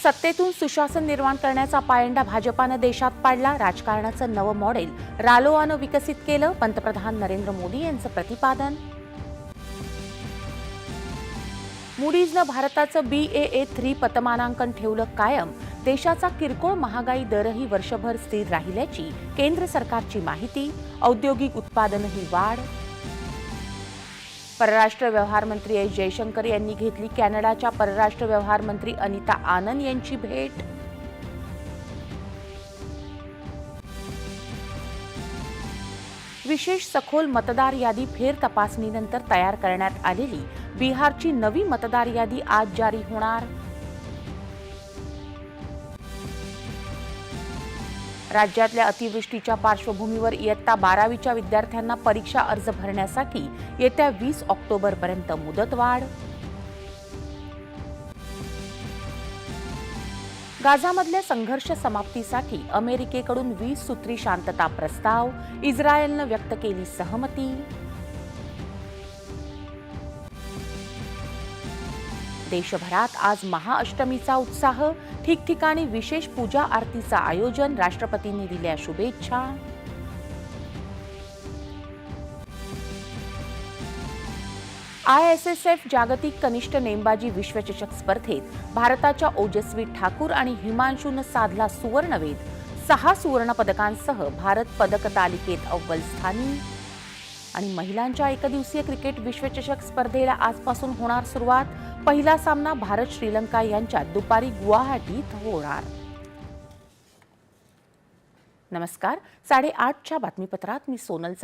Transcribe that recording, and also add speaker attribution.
Speaker 1: सत्तेतून सुशासन निर्माण करण्याचा पायंडा भाजपानं देशात पाडला. राजकारणाचं नवं मॉडेल रालोआनं विकसित केलं. पंतप्रधान नरेंद्र मोदी यांचं प्रतिपादन. मूडीजनं भारताचं BAA3 पतमानांकन ठेवलं कायम. देशाचा किरकोळ महागाई दरही वर्षभर स्थिर राहिल्याची केंद्र सरकारची माहिती. औद्योगिक उत्पादनही वाढ. परराष्ट्र व्यवहार मंत्री एस जयशंकर यांनी घेतली कॅनडाच्या परराष्ट्र व्यवहार मंत्री अनिता आनंद यांची भेट. विशेष सखोल मतदार यादी फेर तपासणीनंतर तयार करण्यात आलेली बिहारची नवी मतदार यादी आज जारी होणार. राज्यातल्या अतिवृष्टीच्या पार्श्वभूमीवर इयत्ता 12वीच्या विद्यार्थ्यांना परीक्षा अर्ज भरण्यासाठी येत्या 20 ऑक्टोबरपर्यंत मुदतवाढ. गाझामधल्या संघर्ष समाप्तीसाठी अमेरिकेकडून 20 सूत्री शांतता प्रस्ताव. इस्रायलनं व्यक्त केली सहमती. देशभरात आज महाअष्टमीचा उत्साह. ठिकठिकाणी विशेष पूजा आरतीचं आयोजन. राष्ट्रपतींनी दिल्या शुभेच्छा. ISSF जागतिक कनिष्ठ नेमबाजी विश्वचषक स्पर्धेत भारताच्या ओजस्वी ठाकूर आणि हिमांशूनं साधला सुवर्णवेध. 6 सुवर्ण पदकांसह भारत पदक तालिकेत अव्वल स्थानी. आणि महिलांच्या एकदिवसीय क्रिकेट विश्वचषक स्पर्धेला आजपासून होणार सुरुवात. पहिला सामना भारत श्रीलंका यांच्यात दुपारी गुवाहाटीत होणार. नमस्कार. 8:30च्या बातमीपत्रात मी सोनल